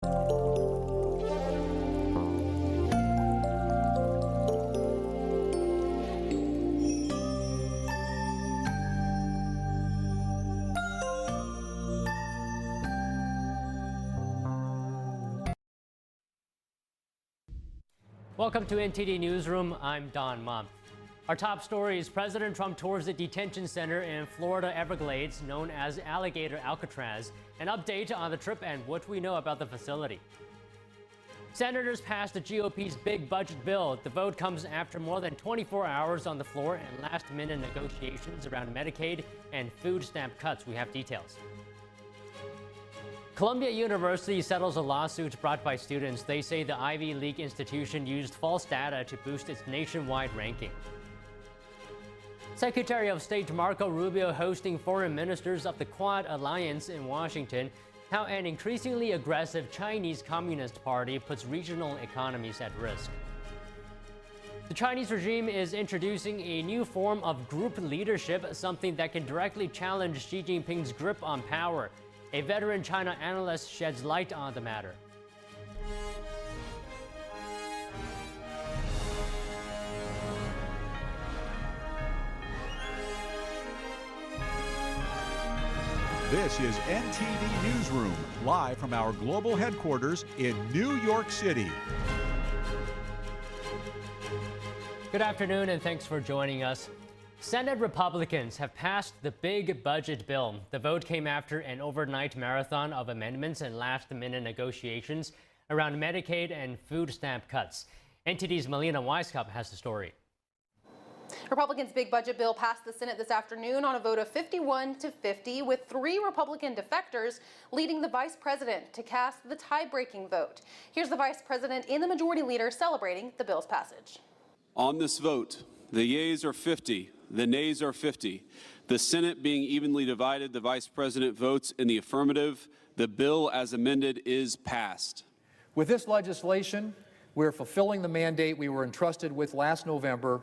Welcome to NTD Newsroom. I'm Don Ma. Our top story is President Trump tours the detention center in Florida Everglades known as Alligator Alcatraz. An update on the trip and what we know about the facility. Senators passed the GOP's big budget bill. The vote comes after more than 24 hours on the floor and last-minute negotiations around Medicaid and food stamp cuts. We have details. Columbia University settles a lawsuit brought by students. They say the Ivy League institution used false data to boost its nationwide ranking. Secretary of State Marco Rubio hosting foreign ministers of the Quad Alliance in Washington. How an increasingly aggressive Chinese Communist Party puts regional economies at risk. The Chinese regime is introducing a new form of group leadership, something that can directly challenge Xi Jinping's grip on power. A veteran China analyst sheds light on the matter. This is NTD Newsroom, live from our global headquarters in New York City. Good afternoon, and thanks for joining us. Senate Republicans have passed the big budget bill. The vote came after an overnight marathon of amendments and last-minute negotiations around Medicaid and food stamp cuts. NTD's Melina Weisskopf has the story. Republicans' big budget bill passed the Senate this afternoon on a vote of 51-50, with 3 Republican defectors leading the vice president to cast the tie-breaking vote. Here's the vice president and the majority leader celebrating the bill's passage. On this vote, the yeas are 50, the nays are 50. The Senate being evenly divided, the vice president votes in the affirmative. The bill as amended is passed. With this legislation, we're fulfilling the mandate we were entrusted with last November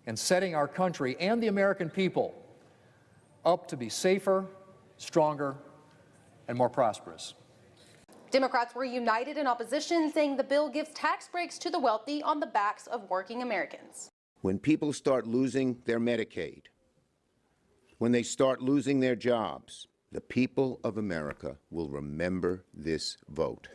and setting our country and the American people up to be safer, stronger, and more prosperous. Democrats were united in opposition, saying the bill gives tax breaks to the wealthy on the backs of working Americans. When people start losing their Medicaid, when they start losing their jobs, the people of America will remember this vote.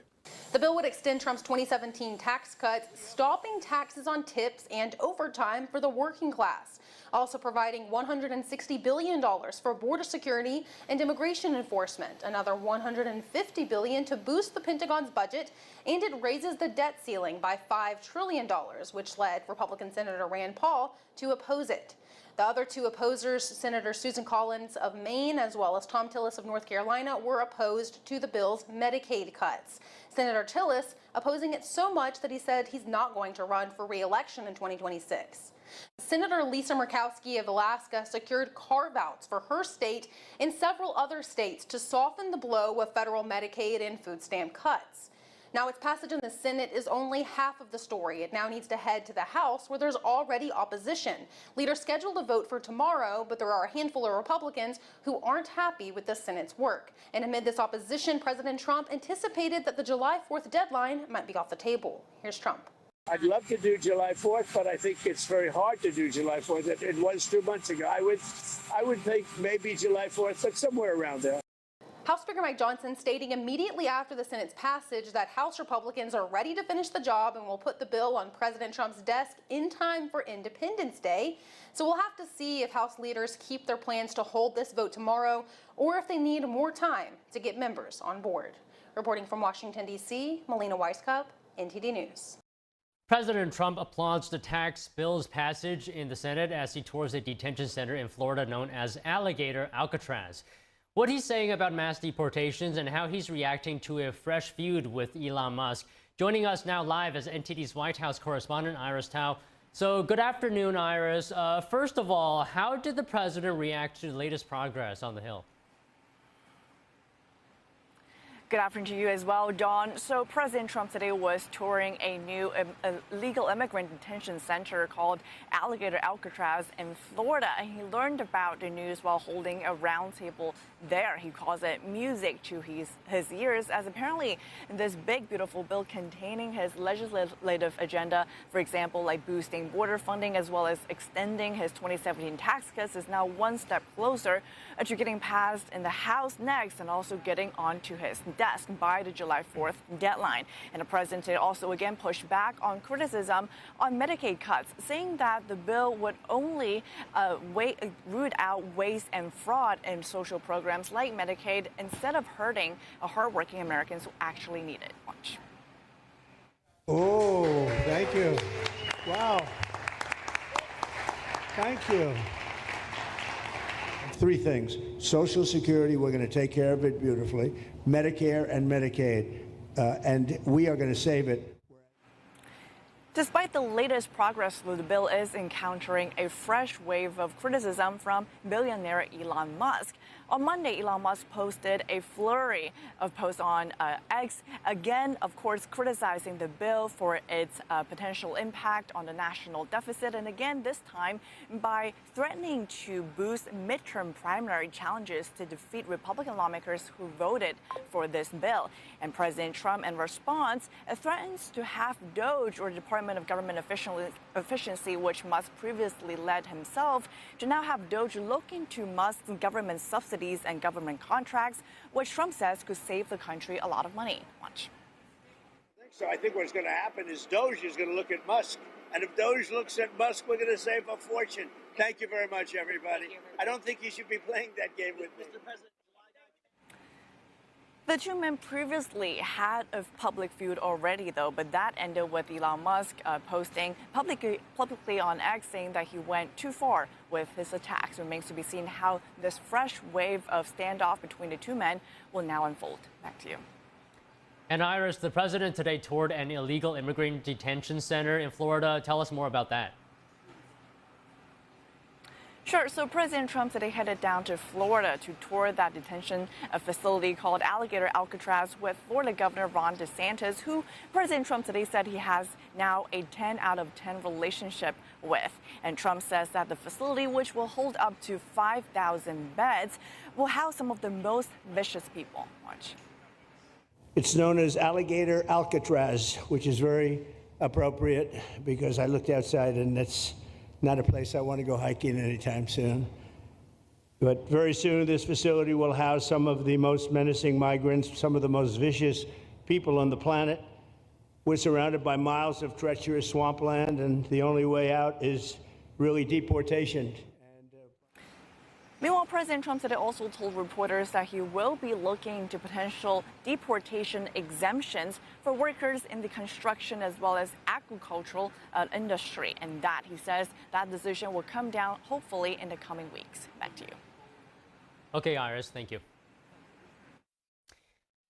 The bill would extend Trump's 2017 tax cuts, stopping taxes on tips and overtime for the working class, also providing $160 billion for border security and immigration enforcement, another $150 billion to boost the Pentagon's budget, and it raises the debt ceiling by $5 trillion, which led Republican Senator Rand Paul to oppose it. The other 2 opposers, Senator Susan Collins of Maine as well as Tom Tillis of North Carolina, were opposed to the bill's Medicaid cuts. Senator Tillis opposing it so much that he said he's not going to run for re-election in 2026. Senator Lisa Murkowski of Alaska secured carve-outs for her state and several other states to soften the blow of federal Medicaid and food stamp cuts. Now, its passage in the Senate is only half of the story. It now needs to head to the House, where there's already opposition. Leaders scheduled a vote for tomorrow, but there are a handful of Republicans who aren't happy with the Senate's work. And amid this opposition, President Trump anticipated that the July 4th deadline might be off the table. Here's Trump. I'd love to do July 4th, but I think it's very hard to do July 4th. It was 2 months ago. I would think maybe July 4th, but somewhere around there. House Speaker Mike Johnson stating immediately after the Senate's passage that House Republicans are ready to finish the job and will put the bill on President Trump's desk in time for Independence Day. So we'll have to see if House leaders keep their plans to hold this vote tomorrow or if they need more time to get members on board. Reporting from Washington, D.C., Melina Weisskopf, NTD News. President Trump applauds the tax bill's passage in the Senate as he tours a detention center in Florida known as Alligator Alcatraz. What he's saying about mass deportations and how he's reacting to a fresh feud with Elon Musk. Joining us now live is NTD's White House correspondent Iris Tao. So good afternoon, Iris. First of all, how did the president react to the latest progress on the Hill? Good afternoon to you as well, Dawn. So President Trump today was touring a new illegal immigrant detention center called Alligator Alcatraz in Florida. And he learned about the news while holding a roundtable there. He calls it music to his ears, as apparently this big, beautiful bill containing his legislative agenda, for example, like boosting border funding as well as extending his 2017 tax cuts, is now one step closer to getting passed in the House next and also getting onto his desk by the July 4th deadline. And the president also again pushed back on criticism on Medicaid cuts, saying that the bill would only root out waste and fraud in social programs like Medicaid instead of hurting hardworking Americans who actually need it. Watch. Oh, thank you. Wow. Thank you. Three things. Social Security, we're going to take care of it beautifully. Medicare and Medicaid, and we are going to save it. Despite the latest progress, the bill is encountering a fresh wave of criticism from billionaire Elon Musk. On Monday, Elon Musk posted a flurry of posts on X, again, of course, criticizing the bill for its potential impact on the national deficit, and again, this time by threatening to boost midterm primary challenges to defeat Republican lawmakers who voted for this bill. And President Trump, in response, threatens to have DOGE, or Department of Government Efficiency, which Musk previously led himself, to now have DOGE look into Musk's government subsidies and government contracts, which Trump says could save the country a lot of money. Watch. So I think what's going to happen is DOGE is going to look at Musk. And if DOGE looks at Musk, we're going to save a fortune. Thank you very much, everybody. I don't think you should be playing that game with me. The two men previously had a public feud already, though, but that ended with Elon Musk posting publicly on X saying that he went too far with his attacks. It remains to be seen how this fresh wave of standoff between the two men will now unfold. Back to you. And Iris, the president today toured an illegal immigrant detention center in Florida. Tell us more about that. Sure. So President Trump today headed down to Florida to tour that detention facility called Alligator Alcatraz with Florida Governor Ron DeSantis, who President Trump today said he has now a 10 out of 10 relationship with. And Trump says that the facility, which will hold up to 5,000 beds, will house some of the most vicious people. Watch. It's known as Alligator Alcatraz, which is very appropriate because I looked outside and that's not a place I want to go hiking anytime soon. But very soon, this facility will house some of the most menacing migrants, some of the most vicious people on the planet. We're surrounded by miles of treacherous swampland, and the only way out is really deportation. Meanwhile, President Trump today also told reporters that he will be looking into potential deportation exemptions for workers in the construction as well as agricultural industry. And that, he says, that decision will come down hopefully in the coming weeks. Back to you. Okay, Iris, thank you.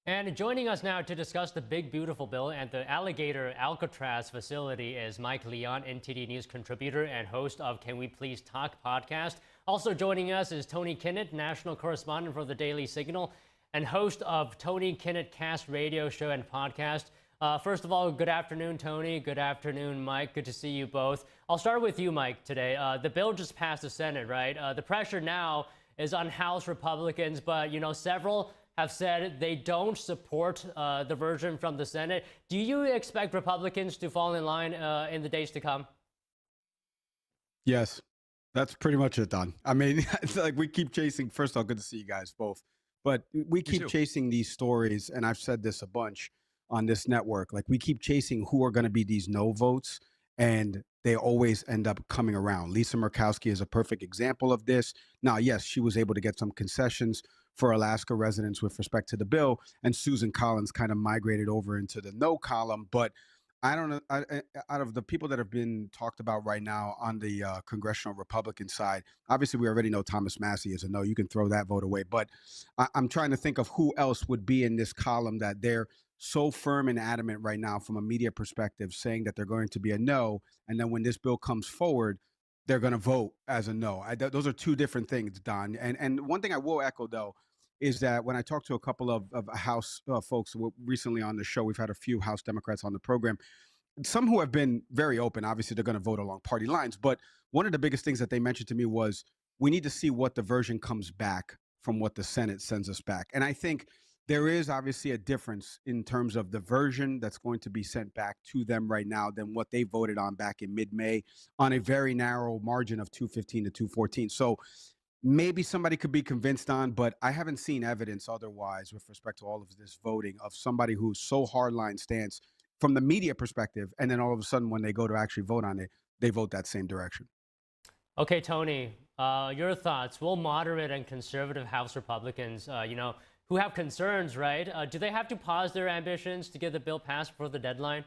And joining us now to discuss the big, beautiful bill at the Alligator Alcatraz facility is Mike Leon, NTD News contributor and host of Can We Please Talk podcast. Also joining us is Tony Kinnett, national correspondent for the Daily Signal and host of Tony Kinnett Cast radio show and podcast. First of all, good afternoon, Tony. Good afternoon, Mike. Good to see you both. I'll start with you, Mike, today. The bill just passed the Senate, right? The pressure now is on House Republicans, but, you know, several have said they don't support the version from the Senate. Do you expect Republicans to fall in line in the days to come? Yes, that's pretty much it, Don. I mean, it's like we keep chasing. First of all, good to see you guys both. But we keep chasing these stories, and I've said this a bunch on this network. Like, we keep chasing who are going to be these no votes, and they always end up coming around. Lisa Murkowski is a perfect example of this. Now, yes, she was able to get some concessions for Alaska residents with respect to the bill, and Susan Collins kind of migrated over into the no column. But I don't know, out of the people that have been talked about right now on the congressional Republican side, obviously we already know Thomas Massie is a no. You can throw that vote away. But I'm trying to think of who else would be in this column that they're so firm and adamant right now from a media perspective, saying that they're going to be a no. And then when this bill comes forward, they're going to vote as a no. Those are two different things, Don. And one thing I will echo, though, is that when I talked to a couple of House folks recently on the show, we've had a few House Democrats on the program, some who have been very open. Obviously, they're going to vote along party lines. But one of the biggest things that they mentioned to me was we need to see what the version comes back from what the Senate sends us back. And I think there is obviously a difference in terms of the version that's going to be sent back to them right now than what they voted on back in mid-May on a very narrow margin of 215 to 214. So maybe somebody could be convinced on, but I haven't seen evidence otherwise with respect to all of this voting of somebody who's so hardline stance from the media perspective, and then all of a sudden when they go to actually vote on it, they vote that same direction. Okay, Tony, your thoughts. Will moderate and conservative House Republicans, who have concerns, right? Do they have to pause their ambitions to get the bill passed before the deadline?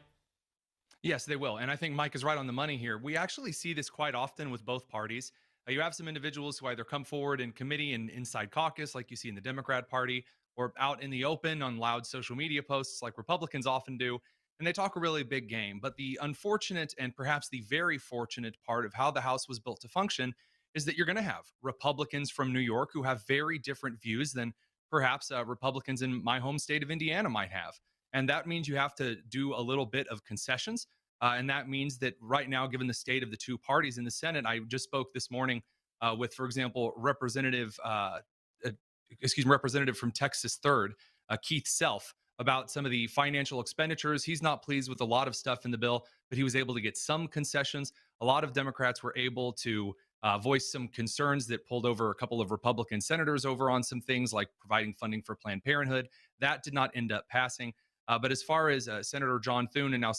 Yes, they will. And I think Mike is right on the money here. We actually see this quite often with both parties. You have some individuals who either come forward in committee and inside caucus, like you see in the Democrat Party, or out in the open on loud social media posts like Republicans often do. And they talk a really big game. But the unfortunate and perhaps the very fortunate part of how the House was built to function is that you're going to have Republicans from New York who have very different views than perhaps Republicans in my home state of Indiana might have. And that means you have to do a little bit of concessions. And that means that right now, given the state of the two parties in the Senate, I just spoke this morning with, for example, Representative from Texas 3rd, Keith Self, about some of the financial expenditures. He's not pleased with a lot of stuff in the bill, but he was able to get some concessions. A lot of Democrats were able to voice some concerns that pulled over a couple of Republican senators over on some things like providing funding for Planned Parenthood. That did not end up passing. But as far as Senator John Thune and now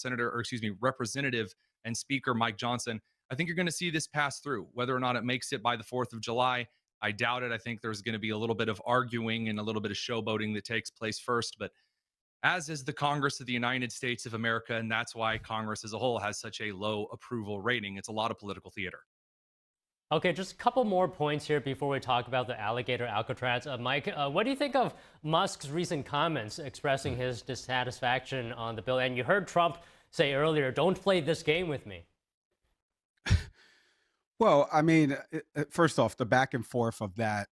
Representative and Speaker Mike Johnson, I think you're going to see this pass through. Whether or not it makes it by the 4th of July, I doubt it. I think there's going to be a little bit of arguing and a little bit of showboating that takes place first. But as is the Congress of the United States of America, and that's why Congress as a whole has such a low approval rating. It's a lot of political theater. Okay, just a couple more points here before we talk about the alligator Alcatraz. Mike, what do you think of Musk's recent comments expressing his dissatisfaction on the bill? And you heard Trump say earlier, don't play this game with me. Well, I mean, first off, the back and forth of that,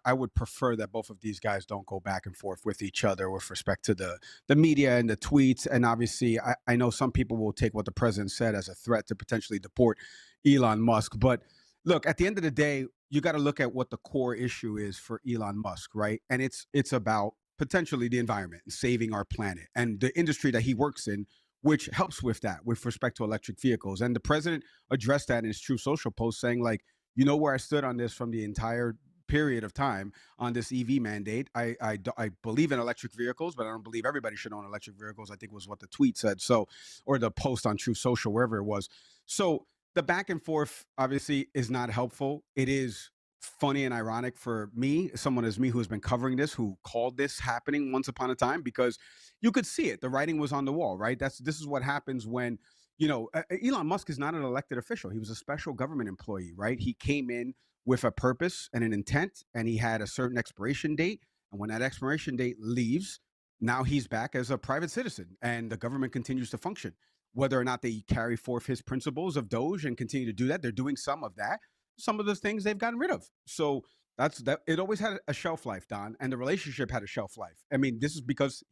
I would prefer that both of these guys don't go back and forth with each other with respect to the media and the tweets. And obviously, I know some people will take what the president said as a threat to potentially deport Elon Musk. But look, at the end of the day, you got to look at what the core issue is for Elon Musk, right? And it's about potentially the environment and saving our planet and the industry that he works in, which helps with that with respect to electric vehicles. And the president addressed that in his True Social post, saying, like, you know where I stood on this from the entire period of time on this EV mandate. I believe in electric vehicles, but I don't believe everybody should own electric vehicles, I think was what the tweet said. So, or the post on True Social, wherever it was. So the back and forth obviously is not helpful. It is funny and ironic for me, someone as me who has been covering this, who called this happening once upon a time, because you could see it. The writing was on the wall, right? This is what happens when, Elon Musk is not an elected official. He was a special government employee, right? He came in with a purpose and an intent, and he had a certain expiration date. And when that expiration date leaves, now he's back as a private citizen, and the government continues to function. Whether or not they carry forth his principles of Doge and continue to do that, they're doing some of that. Some of the things they've gotten rid of. So that's that. It always had a shelf life, Don, and the relationship had a shelf life. I mean, this is because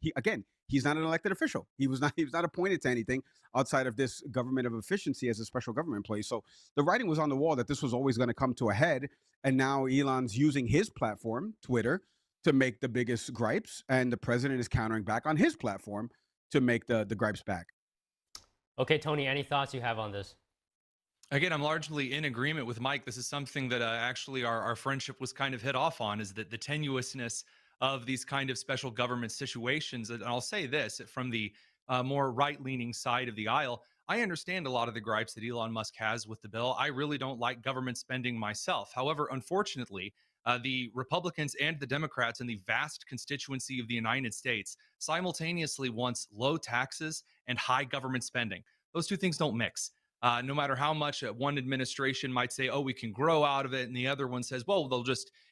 he's not an elected official. He was not appointed to anything outside of this government of efficiency as a special government employee. So the writing was on the wall that this was always going to come to a head. And now Elon's using his platform, Twitter, to make the biggest gripes, and the president is countering back on his platform to make the gripes back. Okay, Tony, any thoughts you have on this? Again, I'm largely in agreement with Mike. This is something that actually our friendship was kind of hit off on, is that the tenuousness of these kind of special government situations. And I'll say this, from the more right-leaning side of the aisle, I understand a lot of the gripes that Elon Musk has with the bill. I really don't like government spending myself. However, unfortunately, the Republicans and the Democrats and the vast constituency of the United States simultaneously wants low taxes and high government spending. Those two things don't mix. No matter how much one administration might say, oh, we can grow out of it, and the other one says, well,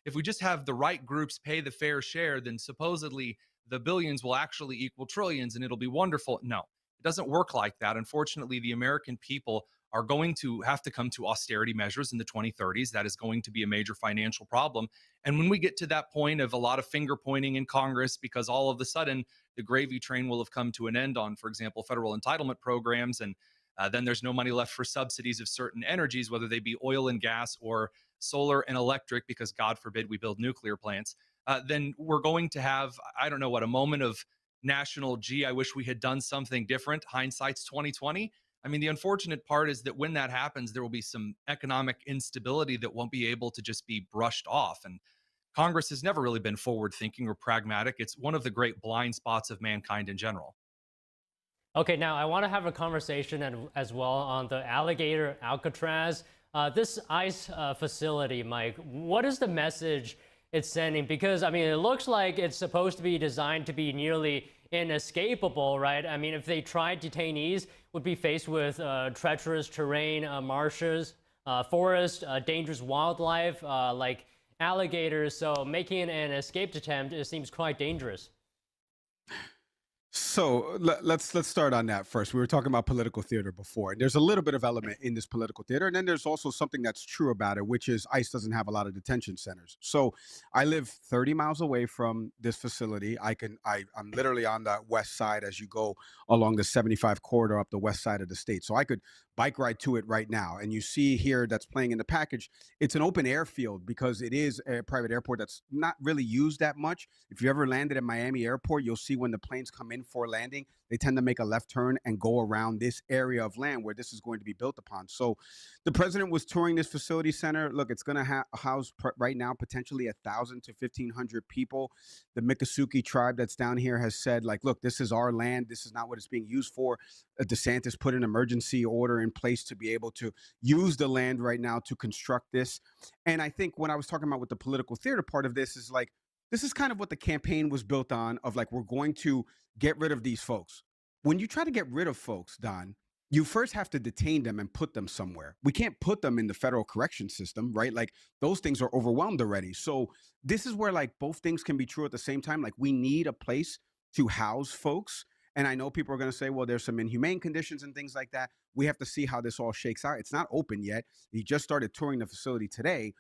if we just have the right groups pay the fair share, then supposedly the billions will actually equal trillions and it'll be wonderful. No, it doesn't work like that. Unfortunately, the American people are going to have to come to austerity measures in the 2030s. That is going to be a major financial problem. And when we get to that point of a lot of finger pointing in Congress, because all of a sudden the gravy train will have come to an end on, for example, federal entitlement programs, and then there's no money left for subsidies of certain energies, whether they be oil and gas or solar and electric, because God forbid we build nuclear plants, then we're going to have, I don't know what, a moment of national, gee, I wish we had done something different. Hindsight's 2020. I mean, the unfortunate part is that when that happens, there will be some economic instability that won't be able to just be brushed off. And Congress has never really been forward thinking or pragmatic. It's one of the great blind spots of mankind in general. Okay, now I want to have a conversation as well on the alligator Alcatraz. This ICE facility, Mike, what is the message it's sending? Because, I mean, it looks like it's supposed to be designed to be nearly inescapable, right? I mean, if they tried, detainees would be faced with treacherous terrain, marshes, forest, dangerous wildlife, like alligators. So making an escape attempt, it seems quite dangerous. So let's start on that first. We were talking about political theater before, and there's a little bit of element in this political theater, and then there's also something that's true about it, which is ICE doesn't have a lot of detention centers. So I live 30 miles away from this facility. I'm literally on the west side as you go along the 75 corridor up the west side of the state. So I could bike ride to it right now. And you see here that's playing in the package, it's an open airfield because it is a private airport that's not really used that much. If you ever landed at Miami Airport, you'll see when the planes come in for landing, they tend to make a left turn and go around this area of land where this is going to be built upon. So the president was touring this facility center. Look, it's going to house right now potentially 1,000 to 1,500 people. The Miccosukee tribe that's down here has said, like, look, this is our land. This is not what it's being used for. DeSantis put an emergency order in place to be able to use the land right now to construct this. And I think when I was talking about with the political theater part of this is like, this is kind of what the campaign was built on, of like, we're going to get rid of these folks. When you try to get rid of folks, Don, you first have to detain them and put them somewhere. We can't put them in the federal correction system, right? Like, those things are overwhelmed already. So this is where like both things can be true at the same time. Like, we need a place to house folks. And I know people are going to say, well, there's some inhumane conditions and things like that. We have to see how this all shakes out. It's not open yet. He just started touring the facility today.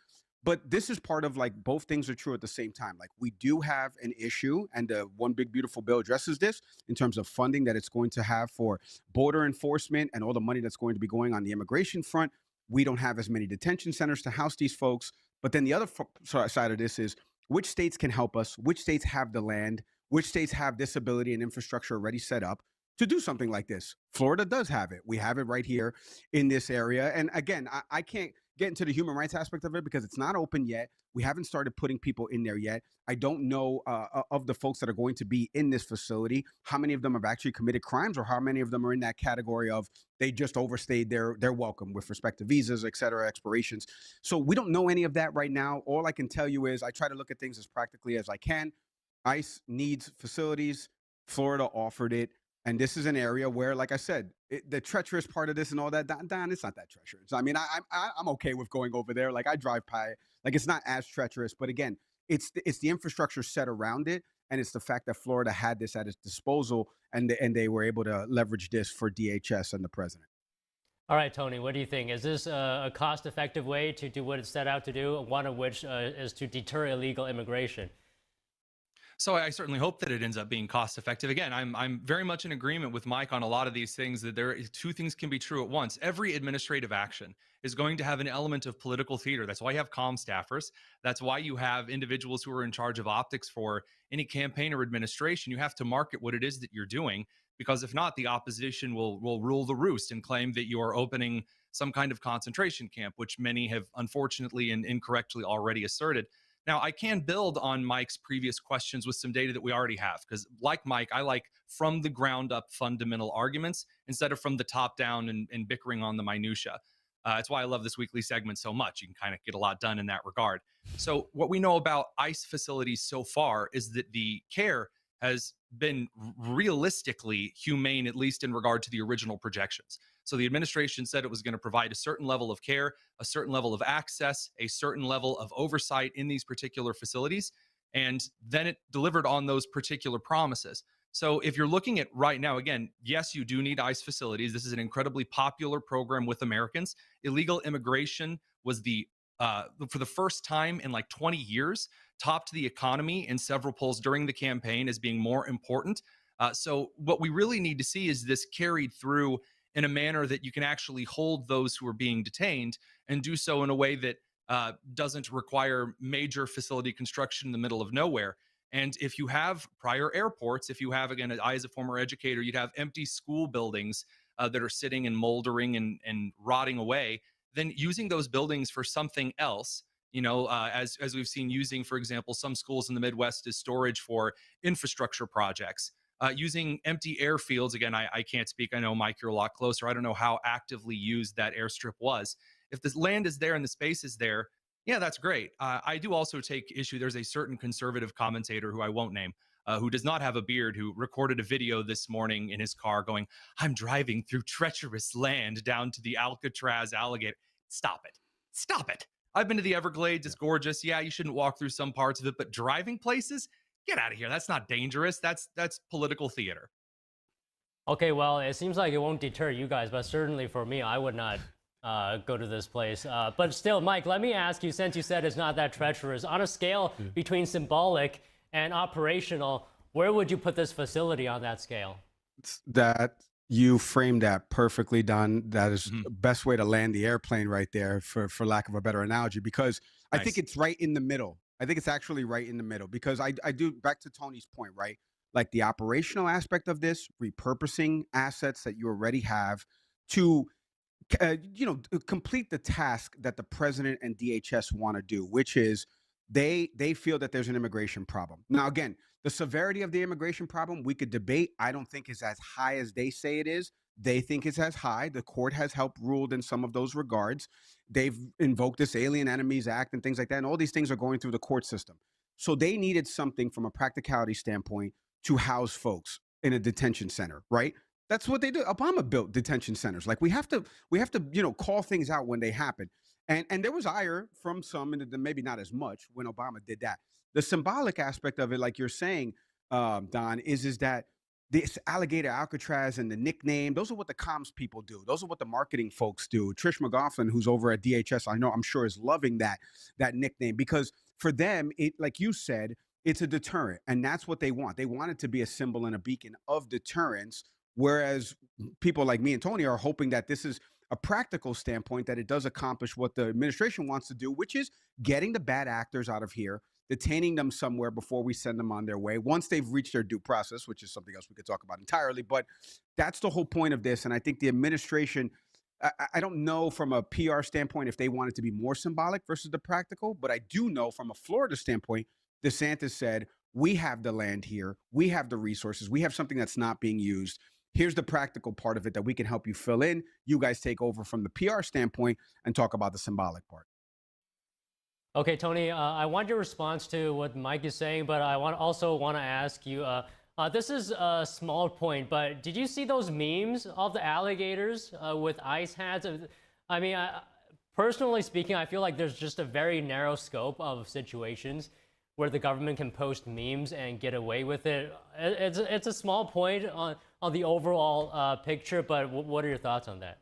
But this is part of like both things are true at the same time. Like, we do have an issue, and the One Big Beautiful Bill addresses this in terms of funding that it's going to have for border enforcement and all the money that's going to be going on the immigration front. We don't have as many detention centers to house these folks. But then the other side of this is which states can help us, which states have the land, which states have this ability and infrastructure already set up to do something like this. Florida does have it. We have it right here in this area. And again, I can't get into the human rights aspect of it because it's not open yet. We haven't started putting people in there yet. I don't know of the folks that are going to be in this facility, how many of them have actually committed crimes, or how many of them are in that category of they just overstayed their welcome with respect to visas, et cetera, expirations. So we don't know any of that right now. All I can tell you is I try to look at things as practically as I can. ICE needs facilities. Florida offered it. And this is an area where, like I said, the treacherous part of this and all that, Don, it's not that treacherous. I mean, I'm okay with going over there. Like, I drive by, like, it's not as treacherous. But again, it's the infrastructure set around it. And it's the fact that Florida had this at its disposal, and they were able to leverage this for DHS and the president. All right, Tony, what do you think? Is this a cost-effective way to do what it's set out to do, one of which is to deter illegal immigration? So I certainly hope that it ends up being cost effective. Again, I'm very much in agreement with Mike on a lot of these things, that two things can be true at once. Every administrative action is going to have an element of political theater. That's why you have comm staffers. That's why you have individuals who are in charge of optics for any campaign or administration. You have to market what it is that you're doing, because if not, the opposition will rule the roost and claim that you are opening some kind of concentration camp, which many have unfortunately and incorrectly already asserted. Now, I can build on Mike's previous questions with some data that we already have, because like Mike, I like from the ground up fundamental arguments instead of from the top down and bickering on the minutia. That's why I love this weekly segment so much. You can kind of get a lot done in that regard. So what we know about ICE facilities so far is that the care has been realistically humane, at least in regard to the original projections. So the administration said it was going to provide a certain level of care, a certain level of access, a certain level of oversight in these particular facilities. And then it delivered on those particular promises. So if you're looking at right now, again, yes, you do need ICE facilities. This is an incredibly popular program with Americans. Illegal immigration was for the first time in like 20 years, topped the economy in several polls during the campaign as being more important. So what we really need to see is this carried through in a manner that you can actually hold those who are being detained and do so in a way that doesn't require major facility construction in the middle of nowhere. And if you have prior airports, if you have, again, I as a former educator, you'd have empty school buildings that are sitting and moldering and rotting away, then using those buildings for something else, as we've seen using, for example, some schools in the Midwest as storage for infrastructure projects, using empty airfields. Again, I can't speak. I know, Mike, you're a lot closer. I don't know how actively used that airstrip was. If the land is there and the space is there, yeah, that's great. I do also take issue. There's a certain conservative commentator who I won't name, who does not have a beard, who recorded a video this morning in his car going, "I'm driving through treacherous land down to the Alcatraz alligator." Stop it. Stop it. I've been to the Everglades. It's gorgeous. Yeah, you shouldn't walk through some parts of it, but driving places? Get out of here. That's not dangerous. That's political theater. Okay, well, it seems like it won't deter you guys, but certainly for me, I would not go to this place. But still, Mike, let me ask you, since you said it's not that treacherous, on a scale between symbolic and operational, where would you put this facility on that scale? That you framed that perfectly, Don. That is the best way to land the airplane right there, for lack of a better analogy, because I think it's right in the middle. I think it's actually right in the middle, because I do, back to Tony's point, right? Like the operational aspect of this, repurposing assets that you already have to complete the task that the president and DHS want to do, which is they feel that there's an immigration problem. Now, again, the severity of the immigration problem, we could debate. I don't think is as high as they say it is. They think it's as high. The court has helped ruled in some of those regards. They've invoked this Alien Enemies Act and things like that. And all these things are going through the court system. So they needed something from a practicality standpoint to house folks in a detention center, right? That's what they do. Obama built detention centers. Like we have to, call things out when they happen. And there was ire from some, and maybe not as much when Obama did that. The symbolic aspect of it, like you're saying, Don, is that this alligator Alcatraz and the nickname, those are what the comms people do. Those are what the marketing folks do. Trish McGoffin, who's over at DHS, I'm sure is loving that nickname, because for them, it, like you said, it's a deterrent, and that's what they want. They want it to be a symbol and a beacon of deterrence, whereas people like me and Tony are hoping that this is a practical standpoint, that it does accomplish what the administration wants to do, which is getting the bad actors out of here, detaining them somewhere before we send them on their way, once they've reached their due process, which is something else we could talk about entirely. But that's the whole point of this. And I think the administration, I don't know from a PR standpoint if they want it to be more symbolic versus the practical, but I do know from a Florida standpoint, DeSantis said, we have the land here, we have the resources, we have something that's not being used. Here's the practical part of it that we can help you fill in. You guys take over from the PR standpoint and talk about the symbolic part. Okay, Tony, I want your response to what Mike is saying, but I also want to ask you, this is a small point, but did you see those memes of the alligators with ice hats? I mean, personally speaking, I feel like there's just a very narrow scope of situations where the government can post memes and get away with it. It's a small point on the overall picture, but what are your thoughts on that?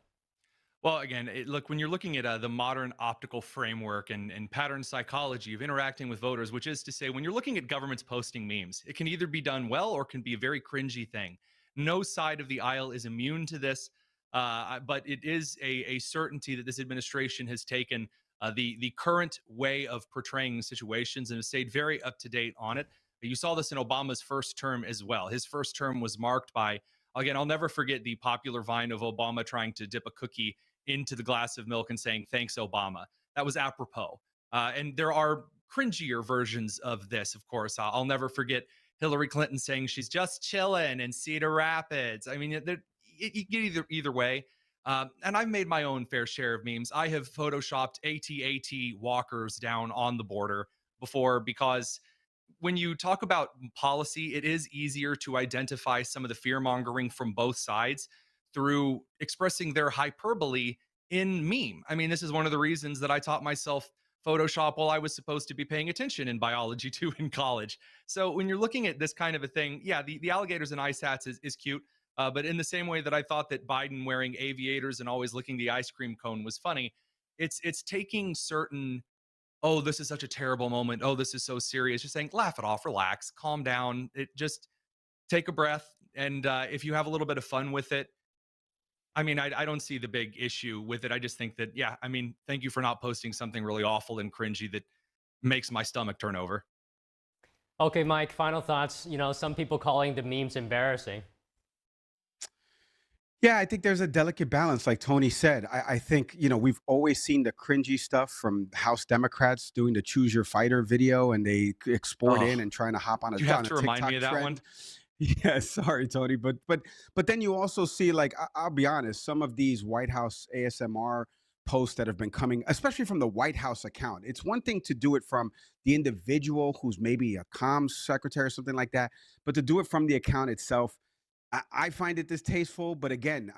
Well, again, look, when you're looking at the modern optical framework and pattern psychology of interacting with voters, which is to say, when you're looking at governments posting memes, it can either be done well or can be a very cringy thing. No side of the aisle is immune to this, but it is a certainty that this administration has taken the current way of portraying situations and has stayed very up to date on it. You saw this in Obama's first term as well. His first term was marked by, again, I'll never forget the popular vine of Obama trying to dip a cookie into the glass of milk and saying, "Thanks, Obama." That was apropos. And there are cringier versions of this, of course. I'll never forget Hillary Clinton saying she's just chilling in Cedar Rapids. I mean, you get either way. And I've made my own fair share of memes. I have photoshopped AT-AT walkers down on the border before, because when you talk about policy, it is easier to identify some of the fear mongering from both sides through expressing their hyperbole in meme. I mean, this is one of the reasons that I taught myself Photoshop while I was supposed to be paying attention in biology too in college. So when you're looking at this kind of a thing, yeah, the alligators and ice hats is cute. But in the same way that I thought that Biden wearing aviators and always licking the ice cream cone was funny, it's taking certain, oh, this is such a terrible moment, oh, this is so serious, just saying, laugh it off, relax, calm down, just take a breath. And if you have a little bit of fun with it, I mean, I don't see the big issue with it. I just think that, yeah, I mean, thank you for not posting something really awful and cringy that makes my stomach turn over. Okay, Mike, final thoughts. You know, some people calling the memes embarrassing. Yeah, I think there's a delicate balance, like Tony said. I think, you know, we've always seen the cringy stuff from House Democrats doing the Choose Your Fighter video, and they export in and trying to hop on a, you have on a to remind TikTok me of that trend. one. Yeah, sorry, Tony, but then you also see, like, I'll be honest, some of these White House ASMR posts that have been coming, especially from the White House account. It's one thing to do it from the individual who's maybe a comms secretary or something like that, but to do it from the account itself, I find it distasteful. But again,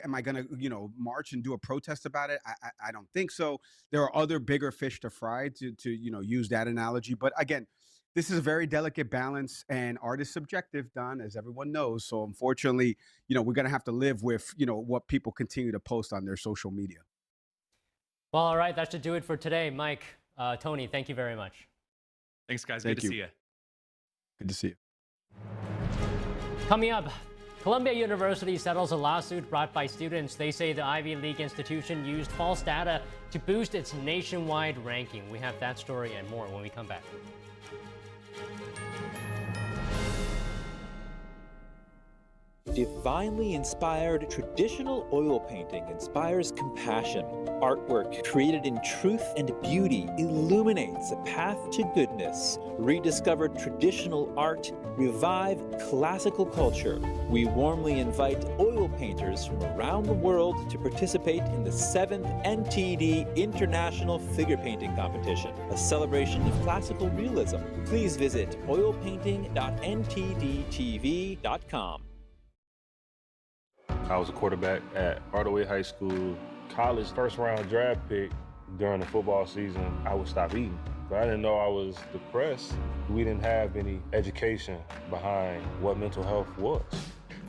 am I going to, you know, march and do a protest about it? I don't think so. There are other bigger fish to fry, to you know, use that analogy. But again, this is a very delicate balance, and art is subjective, Don, as everyone knows. So unfortunately, you know, we're going to have to live with, you know, what people continue to post on their social media. Well, all right, that should do it for today. Mike, Tony, thank you very much. Thanks, guys. Thank Good to see you. Good to see you. Coming up, Columbia University settles a lawsuit brought by students. They say the Ivy League institution used false data to boost its nationwide ranking. We have that story and more when we come back. Divinely inspired traditional oil painting inspires compassion. Artwork created in truth and beauty illuminates a path to goodness. Rediscover traditional art, revive classical culture. We warmly invite oil painters from around the world to participate in the 7th NTD International Figure Painting Competition, a celebration of classical realism. Please visit oilpainting.ntdtv.com. I was a quarterback at Hardaway High School. College first-round draft pick during the football season, I would stop eating. But I didn't know I was depressed. We didn't have any education behind what mental health was.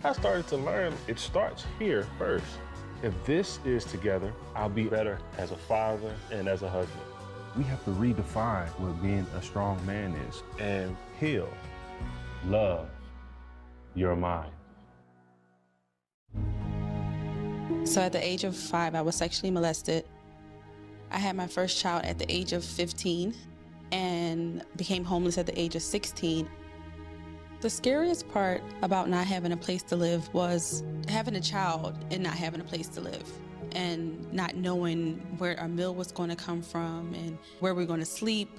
I started to learn it starts here first. If this is together, I'll be better as a father and as a husband. We have to redefine what being a strong man is and heal, love your mind. So at the age of 5, I was sexually molested. I had my first child at the age of 15 and became homeless at the age of 16. The scariest part about not having a place to live was having a child and not having a place to live and not knowing where our meal was going to come from and where we're going to sleep.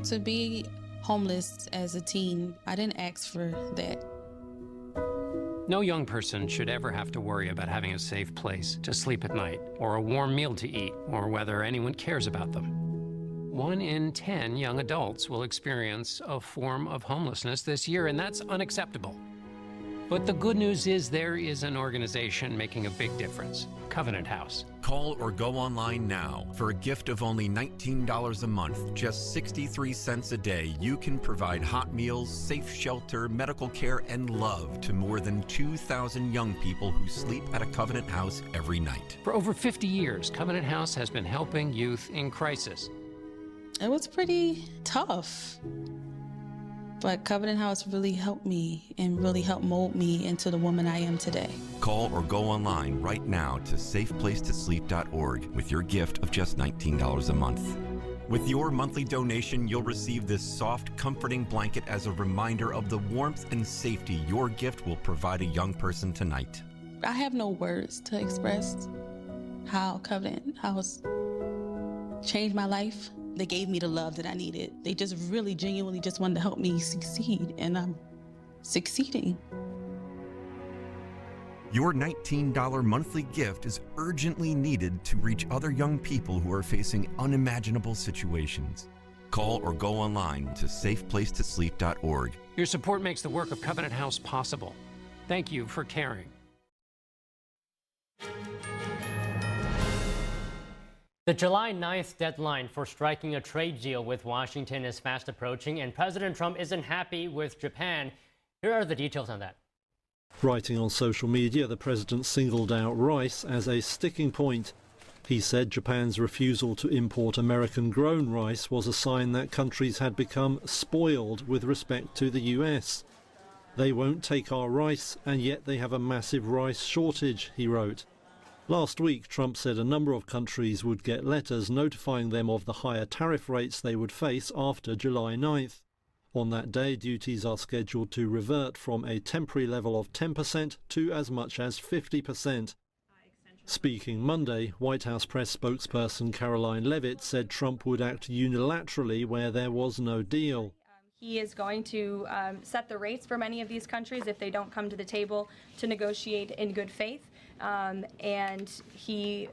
To be homeless as a teen, I didn't ask for that. No young person should ever have to worry about having a safe place to sleep at night, or a warm meal to eat, or whether anyone cares about them. 1 in 10 young adults will experience a form of homelessness this year, and that's unacceptable. But the good news is there is an organization making a big difference, Covenant House. Call or go online now. For a gift of only $19 a month, just 63 cents a day, you can provide hot meals, safe shelter, medical care, and love to more than 2,000 young people who sleep at a Covenant House every night. For over 50 years, Covenant House has been helping youth in crisis. It was pretty tough. But Covenant House really helped me and really helped mold me into the woman I am today. Call or go online right now to safeplacetosleep.org with your gift of just $19 a month. With your monthly donation, you'll receive this soft, comforting blanket as a reminder of the warmth and safety your gift will provide a young person tonight. I have no words to express how Covenant House changed my life. They gave me the love that I needed. They just really genuinely just wanted to help me succeed, and I'm succeeding. Your $19 monthly gift is urgently needed to reach other young people who are facing unimaginable situations. Call or go online to safeplacetosleep.org. Your support makes the work of Covenant House possible. Thank you for caring. The July 9th deadline for striking a trade deal with Washington is fast approaching, and President Trump isn't happy with Japan. Here are the details on that. Writing on social media, the president singled out rice as a sticking point. He said Japan's refusal to import American-grown rice was a sign that countries had become spoiled with respect to the US. They won't take our rice, and yet they have a massive rice shortage, he wrote. Last week, Trump said a number of countries would get letters notifying them of the higher tariff rates they would face after July 9th. On that day, duties are scheduled to revert from a temporary level of 10% to as much as 50%. Speaking Monday, White House press spokesperson Caroline Leavitt said Trump would act unilaterally where there was no deal. He is going to set the rates for many of these countries if they don't come to the table to negotiate in good faith. And he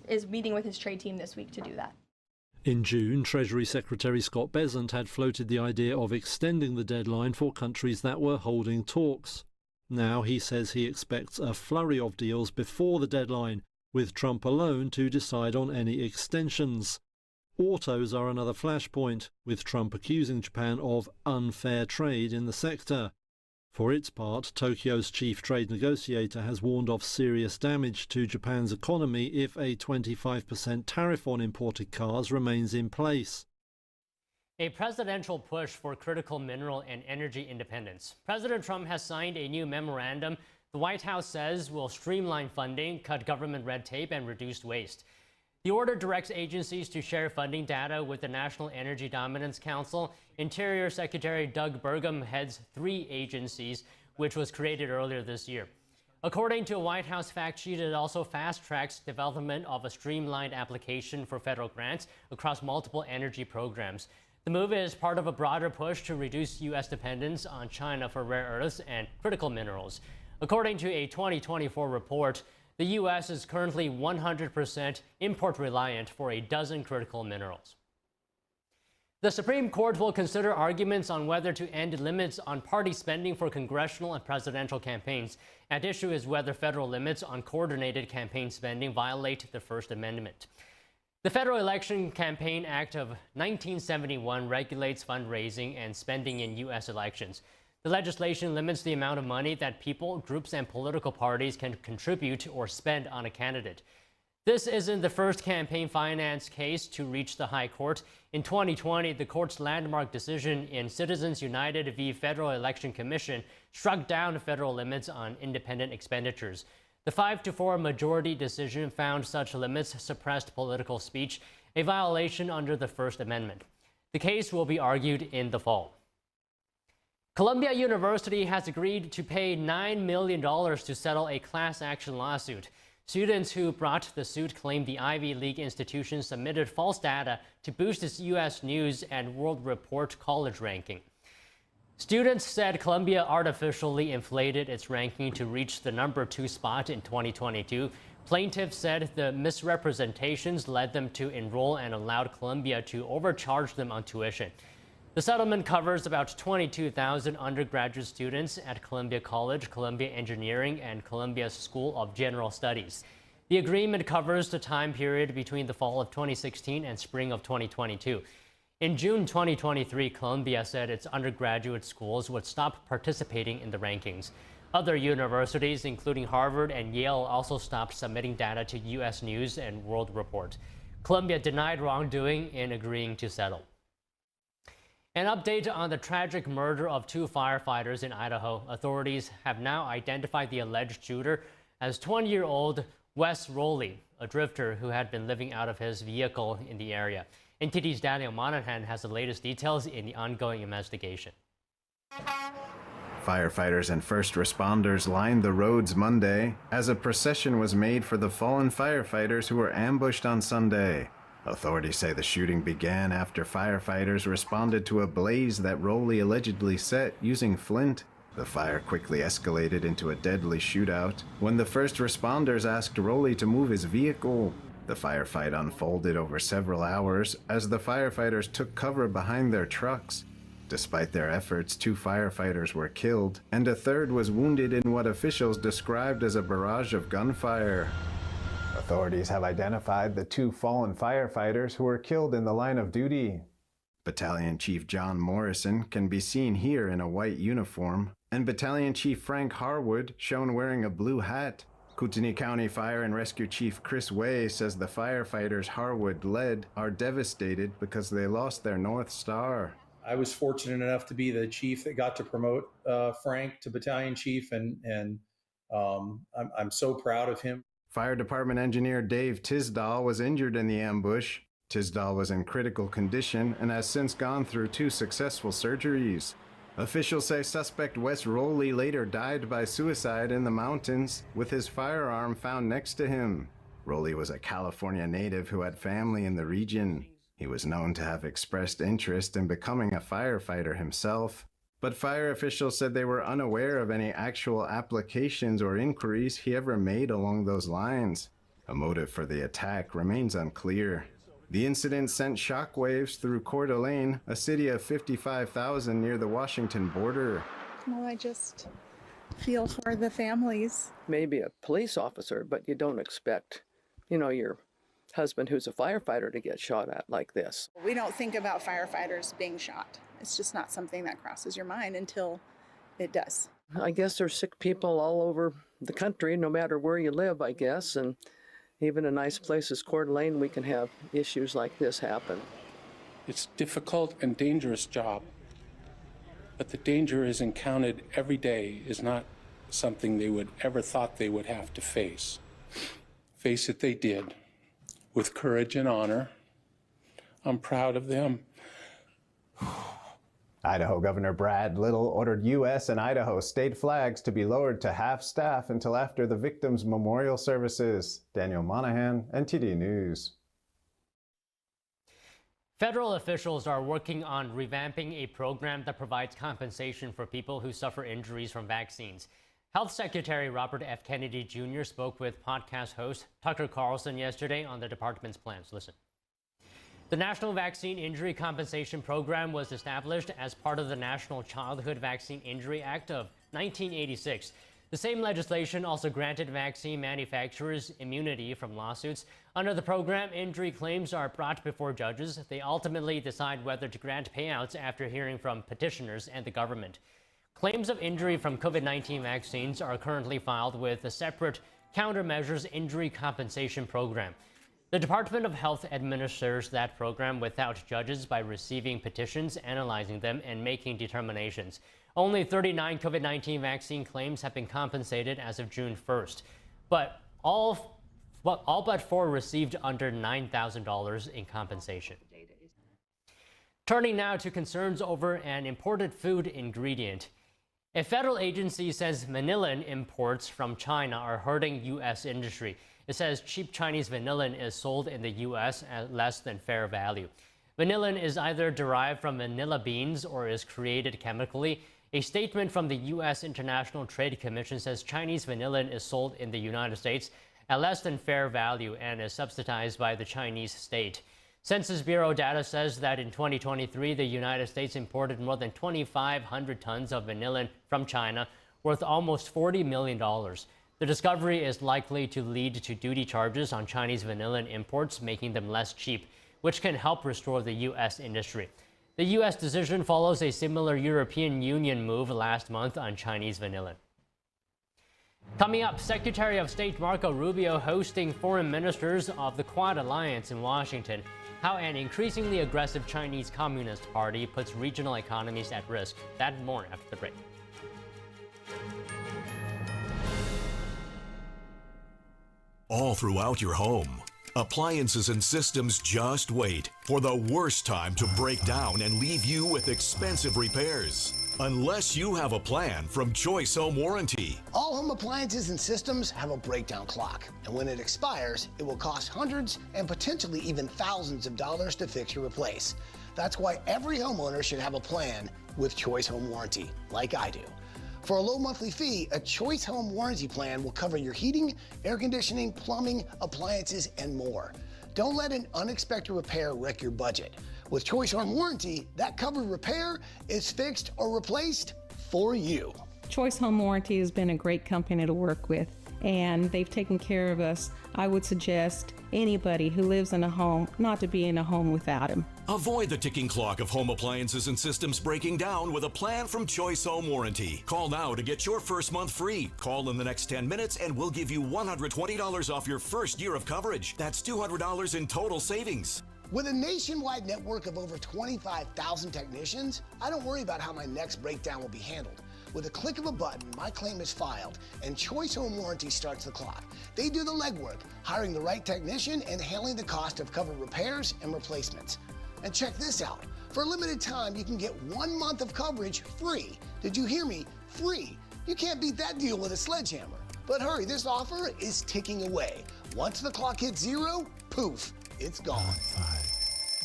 is meeting with his trade team this week to do that. In June, Treasury Secretary Scott Bessent had floated the idea of extending the deadline for countries that were holding talks. Now he says he expects a flurry of deals before the deadline, with Trump alone to decide on any extensions. Autos are another flashpoint, with Trump accusing Japan of unfair trade in the sector. For its part, Tokyo's chief trade negotiator has warned of serious damage to Japan's economy if a 25% tariff on imported cars remains in place. A presidential push for critical mineral and energy independence. President Trump has signed a new memorandum the White House says will streamline funding, cut government red tape, and reduce waste. The order directs agencies to share funding data with the National Energy Dominance Council. Interior Secretary Doug Burgum heads 3 agencies, which was created earlier this year. According to a White House fact sheet, it also fast-tracks development of a streamlined application for federal grants across multiple energy programs. The move is part of a broader push to reduce U.S. dependence on China for rare earths and critical minerals. According to a 2024 report, the U.S. is currently 100% import reliant for a dozen critical minerals. The Supreme Court will consider arguments on whether to end limits on party spending for congressional and presidential campaigns. At issue is whether federal limits on coordinated campaign spending violate the First Amendment. The Federal Election Campaign Act of 1971 regulates fundraising and spending in U.S. elections. The legislation limits the amount of money that people, groups, and political parties can contribute or spend on a candidate. This isn't the first campaign finance case to reach the High Court. In 2020, the court's landmark decision in Citizens United v. Federal Election Commission struck down federal limits on independent expenditures. The 5-4 majority decision found such limits suppressed political speech, a violation under the First Amendment. The case will be argued in the fall. Columbia University has agreed to pay $9 million to settle a class action lawsuit. Students who brought the suit claim the Ivy League institution submitted false data to boost its U.S. News and World Report college ranking. Students said Columbia artificially inflated its ranking to reach the number 2 spot in 2022. Plaintiffs said the misrepresentations led them to enroll and allowed Columbia to overcharge them on tuition. The settlement covers about 22,000 undergraduate students at Columbia College, Columbia Engineering, and Columbia School of General Studies. The agreement covers the time period between the fall of 2016 and spring of 2022. In June 2023, Columbia said its undergraduate schools would stop participating in the rankings. Other universities, including Harvard and Yale, also stopped submitting data to U.S. News and World Report. Columbia denied wrongdoing in agreeing to settle. An update on the tragic murder of 2 firefighters in Idaho. Authorities have now identified the alleged shooter as 20-year-old Wes Rowley, a drifter who had been living out of his vehicle in the area. NTD's Daniel Monahan has the latest details in the ongoing investigation. Firefighters and first responders lined the roads Monday as a procession was made for the fallen firefighters who were ambushed on Sunday. Authorities say the shooting began after firefighters responded to a blaze that Rowley allegedly set using flint. The fire quickly escalated into a deadly shootout when the first responders asked Rowley to move his vehicle. The firefight unfolded over several hours as the firefighters took cover behind their trucks. Despite their efforts, 2 firefighters were killed, and a third was wounded in what officials described as a barrage of gunfire. Authorities have identified the 2 fallen firefighters who were killed in the line of duty. Battalion Chief John Morrison can be seen here in a white uniform, and Battalion Chief Frank Harwood shown wearing a blue hat. Kootenai County Fire and Rescue Chief Chris Way says the firefighters Harwood led are devastated because they lost their North Star. I was fortunate enough to be the chief that got to promote Frank to battalion chief, and I'm so proud of him. Fire Department Engineer Dave Tisdall was injured in the ambush. Tisdall was in critical condition and has since gone through 2 successful surgeries. Officials say suspect Wes Rowley later died by suicide in the mountains, with his firearm found next to him. Rowley was a California native who had family in the region. He was known to have expressed interest in becoming a firefighter himself, but fire officials said they were unaware of any actual applications or inquiries he ever made along those lines. A motive for the attack remains unclear. The incident sent shockwaves through Coeur d'Alene, a city of 55,000 near the Washington border. Well, I just feel for the families. Maybe a police officer, but you don't expect, your husband who's a firefighter to get shot at like this. We don't think about firefighters being shot. It's just not something that crosses your mind until it does. I guess there's sick people all over the country, no matter where you live, I guess, and even in nice places, Coeur d'Alene, we can have issues like this happen. It's a difficult and dangerous job, but the danger is encountered every day is not something they would ever thought they would have to face. Face it, they did, with courage and honor. I'm proud of them. Idaho Governor Brad Little ordered U.S. and Idaho state flags to be lowered to half staff until after the victims' memorial services. Daniel Monahan, NTD News. Federal officials are working on revamping a program that provides compensation for people who suffer injuries from vaccines. Health Secretary Robert F. Kennedy Jr. spoke with podcast host Tucker Carlson yesterday on the department's plans. Listen. The National Vaccine Injury Compensation Program was established as part of the National Childhood Vaccine Injury Act of 1986. The same legislation also granted vaccine manufacturers immunity from lawsuits. Under the program, injury claims are brought before judges. They ultimately decide whether to grant payouts after hearing from petitioners and the government. Claims of injury from COVID-19 vaccines are currently filed with a separate Countermeasures Injury Compensation Program. The Department of Health administers that program without judges by receiving petitions, analyzing them, and making determinations. Only 39 COVID-19 vaccine claims have been compensated as of June 1st, but all but 4 received under $9,000 in compensation. Turning now to concerns over an imported food ingredient. A federal agency says vanillin imports from China are hurting U.S. industry. It says cheap Chinese vanillin is sold in the U.S. at less than fair value. Vanillin is either derived from vanilla beans or is created chemically. A statement from the U.S. International Trade Commission says Chinese vanillin is sold in the United States at less than fair value and is subsidized by the Chinese state. Census Bureau data says that in 2023, the United States imported more than 2,500 tons of vanillin from China, worth almost $40 million. The discovery is likely to lead to duty charges on Chinese vanillin imports, making them less cheap, which can help restore the U.S. industry. The U.S. decision follows a similar European Union move last month on Chinese vanillin. Coming up, Secretary of State Marco Rubio hosting foreign ministers of the Quad Alliance in Washington. How an increasingly aggressive Chinese Communist Party puts regional economies at risk. That and more after the break. All throughout your home, appliances and systems just wait for the worst time to break down and leave you with expensive repairs. Unless you have a plan from Choice Home Warranty. All home appliances and systems have a breakdown clock, and when it expires, it will cost hundreds and potentially even thousands of dollars to fix or replace. That's why every homeowner should have a plan with Choice Home Warranty, like I do. For a low monthly fee, a Choice Home Warranty plan will cover your heating, air conditioning, plumbing, appliances, and more. Don't let an unexpected repair wreck your budget. With Choice Home Warranty, that covered repair is fixed or replaced for you. Choice Home Warranty has been a great company to work with, and they've taken care of us. I would suggest anybody who lives in a home not to be in a home without them. Avoid the ticking clock of home appliances and systems breaking down with a plan from Choice Home Warranty. Call now to get your first month free. Call in the next 10 minutes and we'll give you $120 off your first year of coverage. That's $200 in total savings. With a nationwide network of over 25,000 technicians, I don't worry about how my next breakdown will be handled. With a click of a button, my claim is filed, and Choice Home Warranty starts the clock. They do the legwork, hiring the right technician and handling the cost of covered repairs and replacements. And check this out. For a limited time, you can get 1 month of coverage free. Did you hear me? Free. You can't beat that deal with a sledgehammer. But hurry, this offer is ticking away. Once the clock hits 0, poof, it's gone.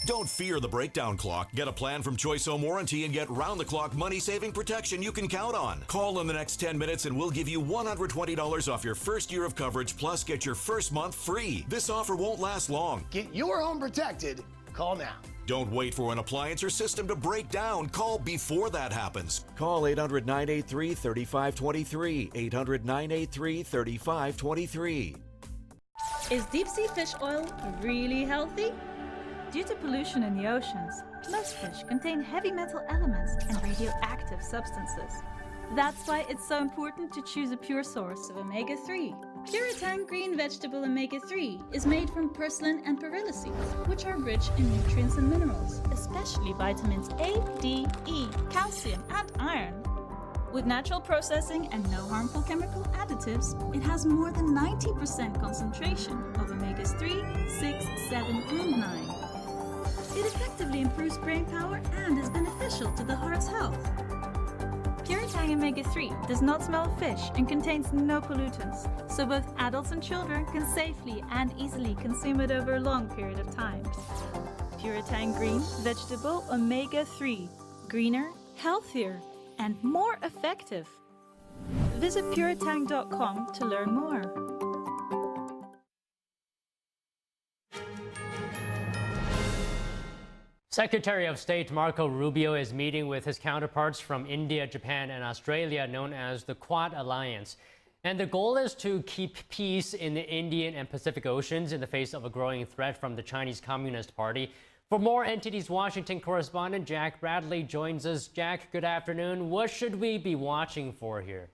Don't fear the breakdown clock. Get a plan from Choice Home Warranty and get round-the-clock money-saving protection you can count on. Call in the next 10 minutes and we'll give you $120 off your first year of coverage, plus get your first month free. This offer won't last long. Get your home protected. Call now. Don't wait for an appliance or system to break down. Call before that happens. Call 800-983-3523. 800-983-3523. Is deep-sea fish oil really healthy? Due to pollution in the oceans, most fish contain heavy metal elements and radioactive substances. That's why it's so important to choose a pure source of omega-3. Puritang green vegetable omega-3 is made from purslane and perilla seeds, which are rich in nutrients and minerals, especially vitamins A, D, E, calcium, and iron. With natural processing and no harmful chemical additives, it has more than 90% concentration of omegas 3, 6, 7, and 9. It effectively improves brain power and is beneficial to the heart's health. Puritang Omega-3 does not smell of fish and contains no pollutants, so both adults and children can safely and easily consume it over a long period of time. Puritang Green Vegetable Omega-3. Greener, healthier, and more effective. Visit puritang.com to learn more. Secretary of State Marco Rubio is meeting with his counterparts from India, Japan, and Australia, known as the Quad Alliance. And the goal is to keep peace in the Indian and Pacific Oceans in the face of a growing threat from the Chinese Communist Party. For more, NTD's Washington correspondent Jack Bradley joins us. Jack, good afternoon. What should we be watching for here?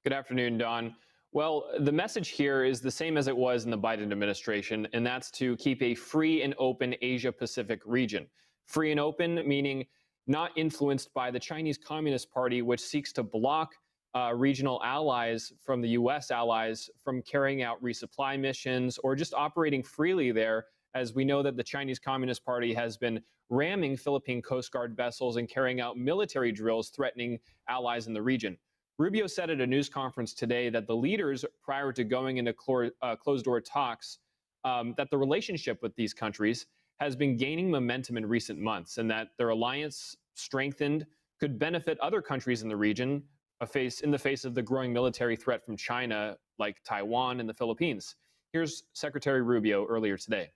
Good afternoon, Don. Well, the message here is the same as it was in the Biden administration, and that's to keep a free and open Asia-Pacific region. Free and open meaning not influenced by the Chinese Communist Party, which seeks to block regional allies from the U.S. allies from carrying out resupply missions or just operating freely there, as we know that the Chinese Communist Party has been ramming Philippine Coast Guard vessels and carrying out military drills threatening allies in the region. Rubio said at a news conference today that the leaders, prior to going into closed-door talks, that the relationship with these countries has been gaining momentum in recent months and that their alliance, strengthened, could benefit other countries in the region in the face of the growing military threat from China, like Taiwan and the Philippines. Here's Secretary Rubio earlier today.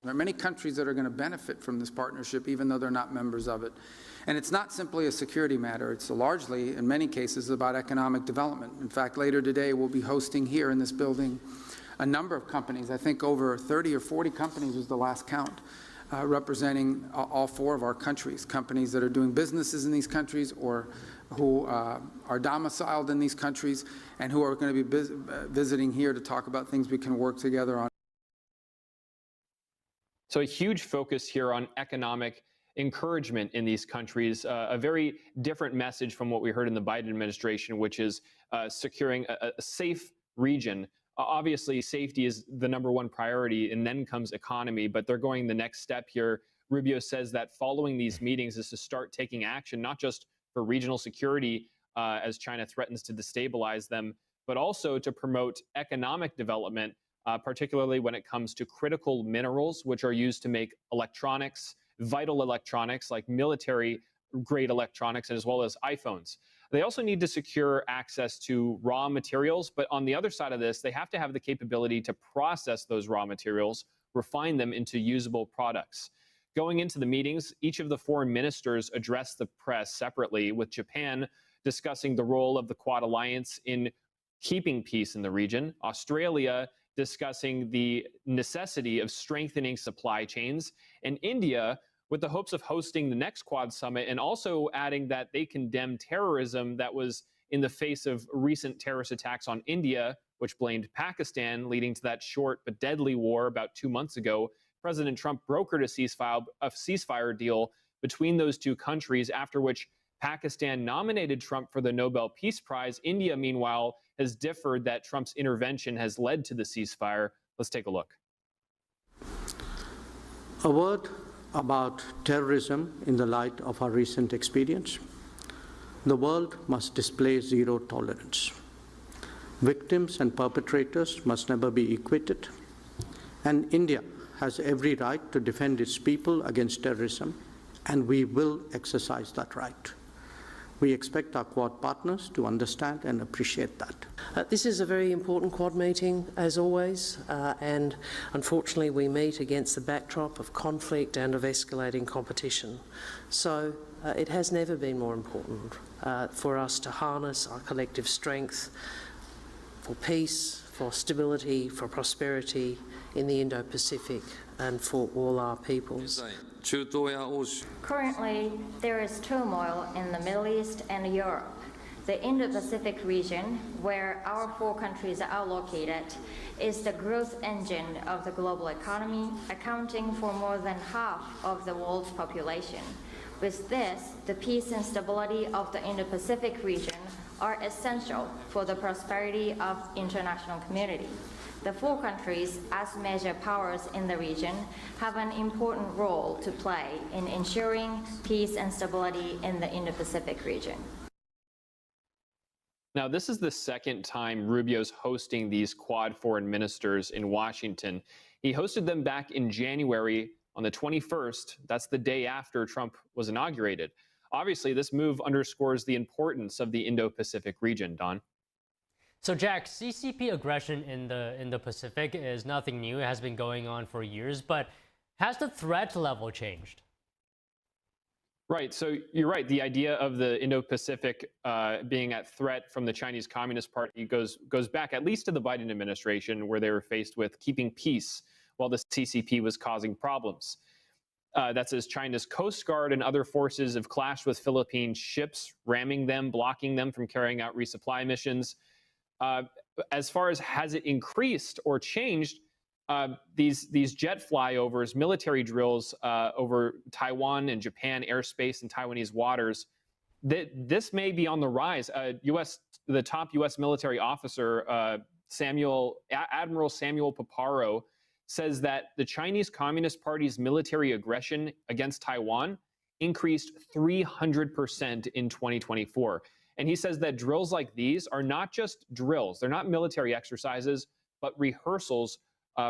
There are many countries that are going to benefit from this partnership, even though they're not members of it. And it's not simply a security matter. It's largely, in many cases, about economic development. In fact, later today, we'll be hosting here in this building a number of companies. I think over 30 or 40 companies was the last count, representing all four of our countries, companies that are doing businesses in these countries or who are domiciled in these countries and who are going to be visiting here to talk about things we can work together on. So a huge focus here on economic encouragement in these countries, a very different message from what we heard in the Biden administration, which is securing a safe region. Obviously, safety is the #1 priority, and then comes economy, but they're going the next step here. Rubio says that following these meetings is to start taking action, not just for regional security as China threatens to destabilize them, but also to promote economic development, particularly when it comes to critical minerals, which are used to make electronics, vital electronics like military-grade electronics, as well as iPhones. They also need to secure access to raw materials, but on the other side of this, they have to have the capability to process those raw materials, refine them into usable products. Going into the meetings, each of the foreign ministers addressed the press separately, with Japan discussing the role of the Quad Alliance in keeping peace in the region. Australia discussing the necessity of strengthening supply chains. And India with the hopes of hosting the next Quad summit, and also adding that they condemn terrorism that was in the face of recent terrorist attacks on India, which blamed Pakistan, leading to that short but deadly war about 2 months ago. President Trump brokered a ceasefire deal between those two countries, after which Pakistan nominated Trump for the Nobel Peace Prize. India, meanwhile, has differed that Trump's intervention has led to the ceasefire. Let's take a look. A word about terrorism in the light of our recent experience. The world must display zero tolerance. Victims and perpetrators must never be equated, and India has every right to defend its people against terrorism, and we will exercise that right. We expect our Quad partners to understand and appreciate that. This is a very important Quad meeting, as always, and unfortunately we meet against the backdrop of conflict and of escalating competition. So it has never been more important for us to harness our collective strength for peace, for stability, for prosperity in the Indo-Pacific and for all our peoples. Currently, there is turmoil in the Middle East and Europe. The Indo-Pacific region, where our 4 countries are located, is the growth engine of the global economy, accounting for more than half of the world's population. With this, the peace and stability of the Indo-Pacific region are essential for the prosperity of international community. The 4 countries, as major powers in the region, have an important role to play in ensuring peace and stability in the Indo-Pacific region. Now, this is the second time Rubio's hosting these Quad foreign ministers in Washington. He hosted them back in January on the 21st. That's the day after Trump was inaugurated. Obviously, this move underscores the importance of the Indo-Pacific region, Don. So, Jack, CCP aggression in the Pacific is nothing new. It has been going on for years, but has the threat level changed? Right. So you're right. The idea of the Indo-Pacific being at threat from the Chinese Communist Party goes back at least to the Biden administration, where they were faced with keeping peace while the CCP was causing problems. That's as China's Coast Guard and other forces have clashed with Philippine ships, ramming them, blocking them from carrying out resupply missions. As far as has it increased or changed, these jet flyovers, military drills over Taiwan and Japan airspace and Taiwanese waters, this may be on the rise. The top U.S. military officer, Admiral Samuel Paparo, says that the Chinese Communist Party's military aggression against Taiwan increased 300% in 2024. And he says that drills like these are not just drills. They're not military exercises, but rehearsals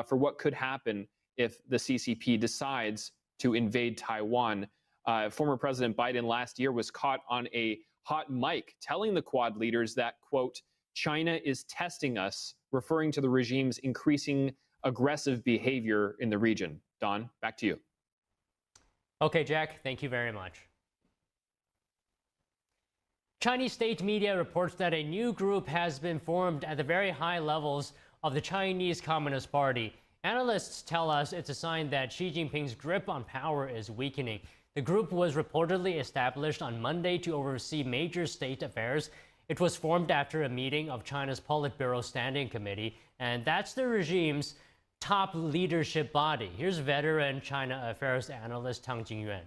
for what could happen if the CCP decides to invade Taiwan. Former President Biden last year was caught on a hot mic telling the Quad leaders that, quote, China is testing us, referring to the regime's increasing aggressive behavior in the region. Don, back to you. Okay, Jack, thank you very much. Chinese state media reports that a new group has been formed at the very high levels of the Chinese Communist Party. Analysts tell us it's a sign that Xi Jinping's grip on power is weakening. The group was reportedly established on Monday to oversee major state affairs. It was formed after a meeting of China's Politburo Standing Committee, and that's the regime's top leadership body. Here's veteran China affairs analyst Tang Jingyuan.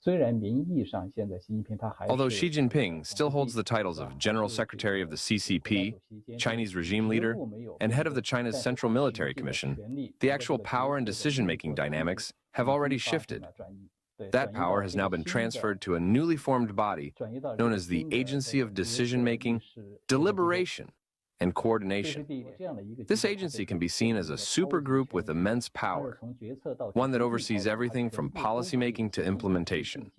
Although Xi Jinping still holds the titles of General Secretary of the CCP, Chinese regime leader, and head of the China's Central Military Commission, the actual power and decision-making dynamics have already shifted. That power has now been transferred to a newly formed body known as the Agency of Decision-Making, Deliberation, and Coordination. This agency can be seen as a supergroup with immense power, one that oversees everything from policymaking to implementation.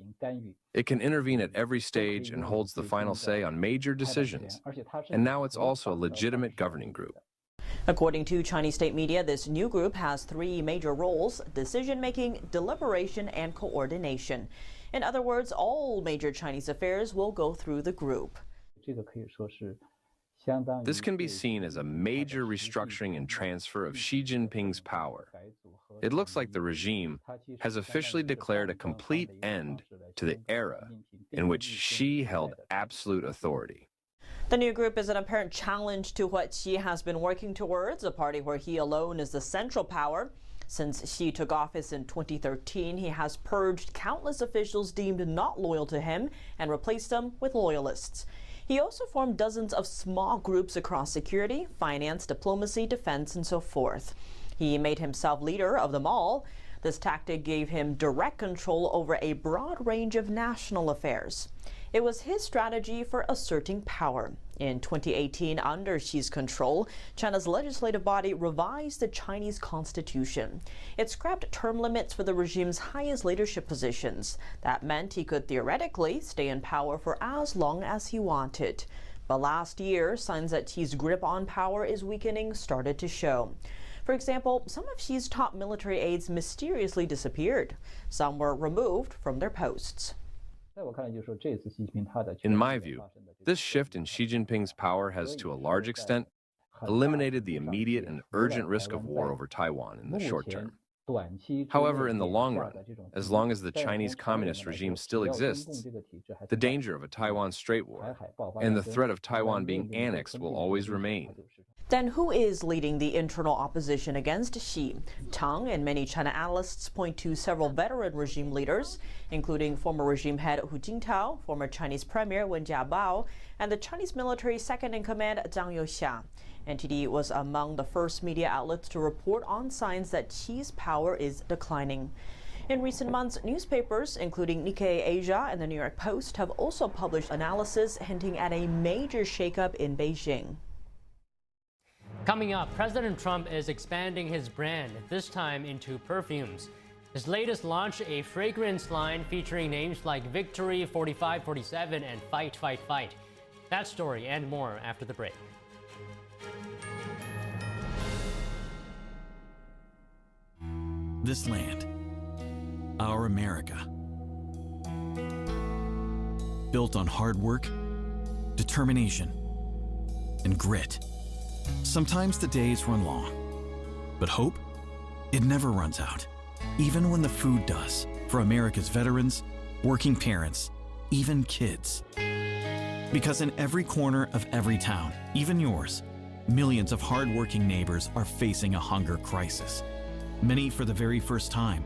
It can intervene at every stage and holds the final say on major decisions, and now it's also a legitimate governing group. According to Chinese state media, this new group has 3 major roles: decision-making, deliberation, and coordination. In other words, all major Chinese affairs will go through the group. This can be seen as a major restructuring and transfer of Xi Jinping's power. It looks like the regime has officially declared a complete end to the era in which Xi held absolute authority. The new group is an apparent challenge to what Xi has been working towards, a party where he alone is the central power. Since Xi took office in 2013, he has purged countless officials deemed not loyal to him and replaced them with loyalists. He also formed dozens of small groups across security, finance, diplomacy, defense, and so forth. He made himself leader of them all. This tactic gave him direct control over a broad range of national affairs. It was his strategy for asserting power. In 2018, under Xi's control, China's legislative body revised the Chinese constitution. It scrapped term limits for the regime's highest leadership positions. That meant he could theoretically stay in power for as long as he wanted. But last year, signs that Xi's grip on power is weakening started to show. For example, some of Xi's top military aides mysteriously disappeared. Some were removed from their posts. In my view, this shift in Xi Jinping's power has, to a large extent, eliminated the immediate and urgent risk of war over Taiwan in the short term. However, in the long run, as long as the Chinese Communist regime still exists, the danger of a Taiwan Strait War and the threat of Taiwan being annexed will always remain. Then who is leading the internal opposition against Xi? Tang and many China analysts point to several veteran regime leaders, including former regime head Hu Jintao, former Chinese Premier Wen Jiabao, and the Chinese military second-in-command Zhang Youxia. NTD was among the first media outlets to report on signs that Xi's power is declining. In recent months, newspapers, including Nikkei Asia and the New York Post, have also published analysis hinting at a major shakeup in Beijing. Coming up, President Trump is expanding his brand, this time into perfumes. His latest launch, a fragrance line featuring names like Victory, 4547, and Fight, Fight, Fight. That story and more after the break. This land, our America, built on hard work, determination, and grit. Sometimes the days run long, but hope, it never runs out, even when the food does, for America's veterans, working parents, even kids. Because in every corner of every town, even yours, millions of hard-working neighbors are facing a hunger crisis, many for the very first time.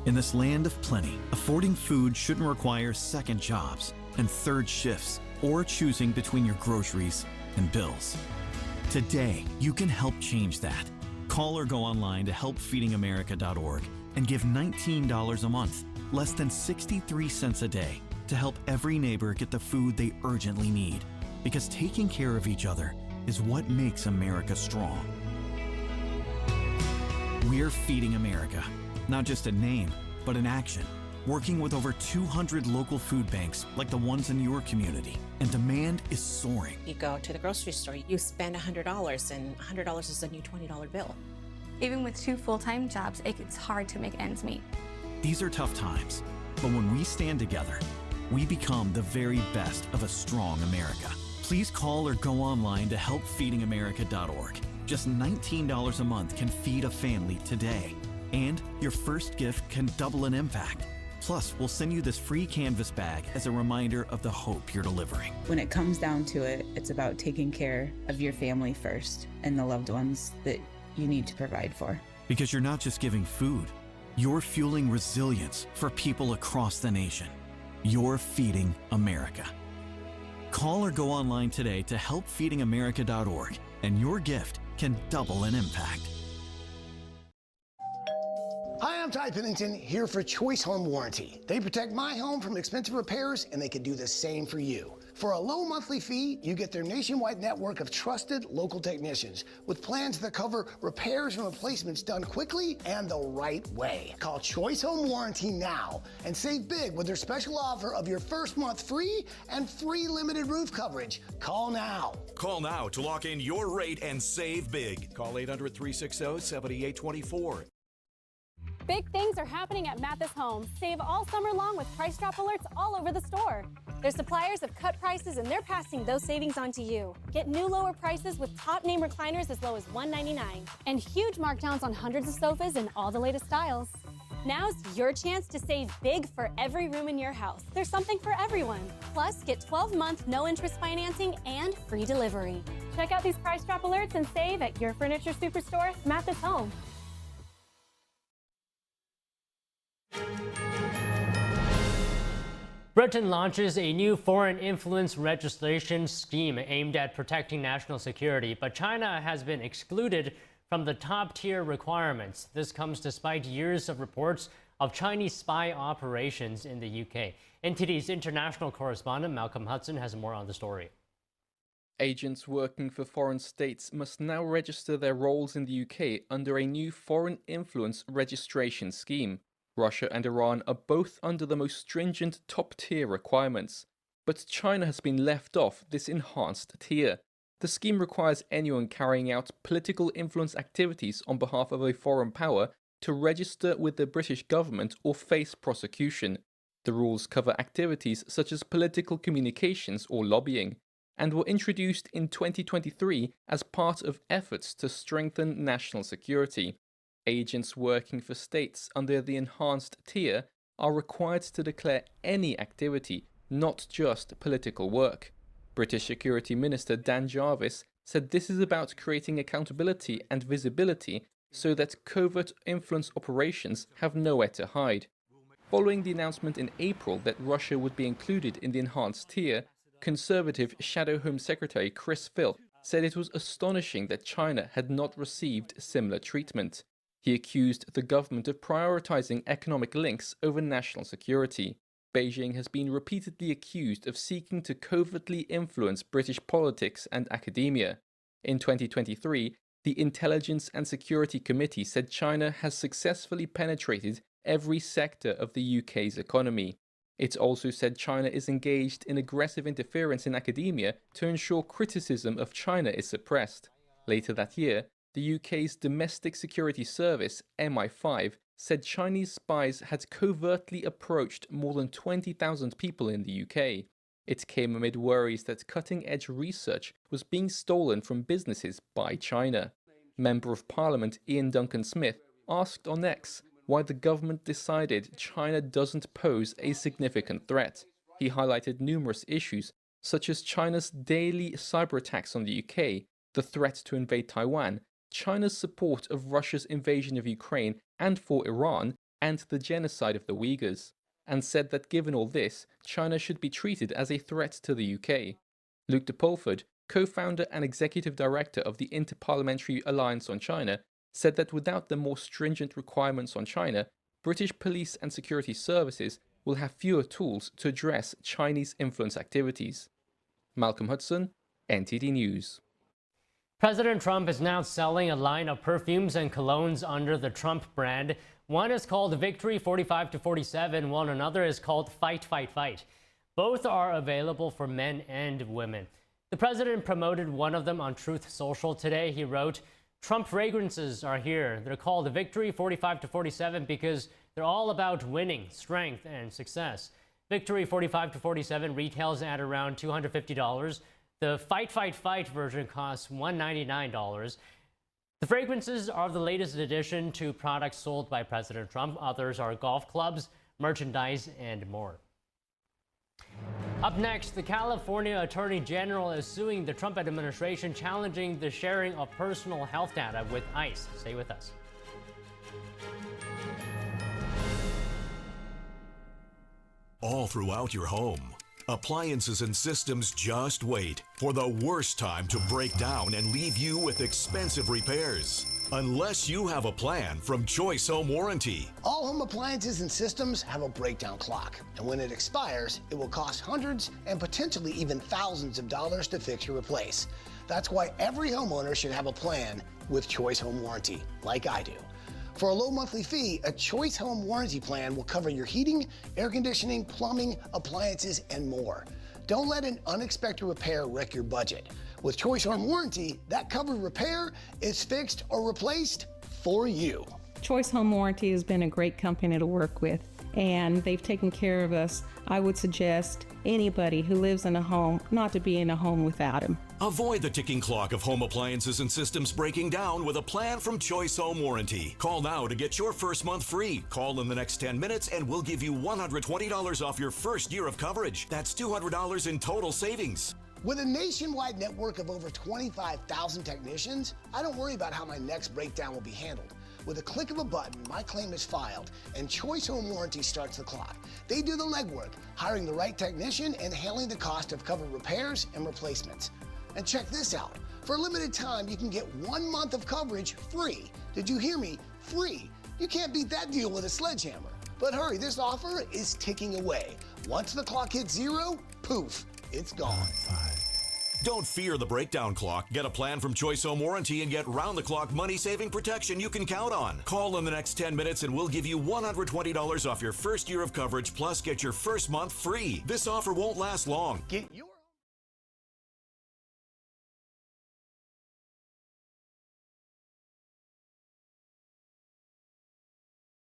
In this land of plenty, affording food shouldn't require second jobs and third shifts or choosing between your groceries and bills. Today, you can help change that. Call or go online to helpfeedingamerica.org and give $19 a month, less than 63 cents a day, to help every neighbor get the food they urgently need. Because taking care of each other is what makes America strong. We're Feeding America, not just a name, but an action. Working with over 200 local food banks like the ones in your community, and demand is soaring. You go to the grocery store, you spend $100, and $100 is a new $20 bill. Even with 2 full-time jobs, it's hard to make ends meet. These are tough times, but when we stand together, we become the very best of a strong America. Please call or go online to helpfeedingamerica.org. Just $19 a month can feed a family today, and your first gift can double an impact. Plus, we'll send you this free canvas bag as a reminder of the hope you're delivering. When it comes down to it, it's about taking care of your family first and the loved ones that you need to provide for. Because you're not just giving food, you're fueling resilience for people across the nation. You're feeding America. Call or go online today to helpfeedingamerica.org, and your gift can double an impact. Hi, I'm Ty Pennington, here for Choice Home Warranty. They protect my home from expensive repairs, and they can do the same for you. For a low monthly fee, you get their nationwide network of trusted local technicians with plans that cover repairs and replacements done quickly and the right way. Call Choice Home Warranty now and save big with their special offer of your first month free and free limited roof coverage. Call now. Call now to lock in your rate and save big. Call 800-360-7824. Big things are happening at Mathis Home. Save all summer long with price drop alerts all over the store. Their suppliers have cut prices and they're passing those savings on to you. Get new lower prices with top name recliners as low as $199. And huge markdowns on hundreds of sofas in all the latest styles. Now's your chance to save big for every room in your house. There's something for everyone. Plus, get 12-month no-interest financing and free delivery. Check out these price drop alerts and save at your furniture superstore, Mathis Home. Britain launches a new foreign influence registration scheme aimed at protecting national security, but China has been excluded from the top-tier requirements. This comes despite years of reports of Chinese spy operations in the UK. NTD's international correspondent Malcolm Hudson has more on the story. Agents working for foreign states must now register their roles in the UK under a new foreign influence registration scheme. Russia and Iran are both under the most stringent top-tier requirements, but China has been left off this enhanced tier. The scheme requires anyone carrying out political influence activities on behalf of a foreign power to register with the British government or face prosecution. The rules cover activities such as political communications or lobbying, and were introduced in 2023 as part of efforts to strengthen national security. Agents working for states under the enhanced tier are required to declare any activity, not just political work. British Security Minister Dan Jarvis said this is about creating accountability and visibility so that covert influence operations have nowhere to hide. Following the announcement in April that Russia would be included in the enhanced tier, Conservative Shadow Home Secretary Chris Phil said it was astonishing that China had not received similar treatment. He accused the government of prioritizing economic links over national security. Beijing has been repeatedly accused of seeking to covertly influence British politics and academia. In 2023, the Intelligence and Security Committee said China has successfully penetrated every sector of the UK's economy. It also said China is engaged in aggressive interference in academia to ensure criticism of China is suppressed. Later that year, the UK's Domestic Security Service, MI5, said Chinese spies had covertly approached more than 20,000 people in the UK. It came amid worries that cutting-edge research was being stolen from businesses by China. Member of Parliament Ian Duncan Smith asked on X why the government decided China doesn't pose a significant threat. He highlighted numerous issues, such as China's daily cyber attacks on the UK, the threat to invade Taiwan, China's support of Russia's invasion of Ukraine and for Iran, and the genocide of the Uyghurs, and said that given all this, China should be treated as a threat to the UK. Luke de Pulford, co-founder and executive director of the Interparliamentary Alliance on China, said that without the more stringent requirements on China, British police and security services will have fewer tools to address Chinese influence activities. Malcolm Hudson, NTD News. President Trump is now selling a line of perfumes and colognes under the Trump brand. One is called Victory 45 to 47, while another is called Fight, Fight, Fight. Both are available for men and women. The president promoted one of them on Truth Social today. He wrote, "Trump fragrances are here. They're called Victory 45 to 47 because they're all about winning, strength, and success. Victory 45 to 47 retails at around $250. The Fight, Fight, Fight version costs $199. The fragrances are the latest addition to products sold by President Trump. Others are golf clubs, merchandise, and more." Up next, the California Attorney General is suing the Trump administration, challenging the sharing of personal health data with ICE. Stay with us. All throughout your home, appliances and systems just wait for the worst time to break down and leave you with expensive repairs. Unless you have a plan from Choice Home Warranty. All home appliances and systems have a breakdown clock, and when it expires, it will cost hundreds and potentially even thousands of dollars to fix or replace. That's why every homeowner should have a plan with Choice Home Warranty, like I do. For a low monthly fee, a Choice Home Warranty plan will cover your heating, air conditioning, plumbing, appliances, and more. Don't let an unexpected repair wreck your budget. With Choice Home Warranty, that covered repair is fixed or replaced for you. Choice Home Warranty has been a great company to work with, and they've taken care of us. I would suggest anybody who lives in a home not to be in a home without them. Avoid the ticking clock of home appliances and systems breaking down with a plan from Choice Home Warranty. Call now to get your first month free. Call in the next 10 minutes and we'll give you $120 off your first year of coverage. That's $200 in total savings. With a nationwide network of over 25,000 technicians, I don't worry about how my next breakdown will be handled. With a click of a button, my claim is filed, and Choice Home Warranty starts the clock. They do the legwork, hiring the right technician and handling the cost of covered repairs and replacements. And check this out. For a limited time, you can get 1 month of coverage free. Did you hear me? Free. You can't beat that deal with a sledgehammer. But hurry, this offer is ticking away. Once the clock hits 0, poof, it's gone. Don't fear the breakdown clock. Get a plan from Choice Home Warranty and get round-the-clock money-saving protection you can count on. Call in the next 10 minutes and we'll give you $120 off your first year of coverage, plus get your first month free. This offer won't last long. Get your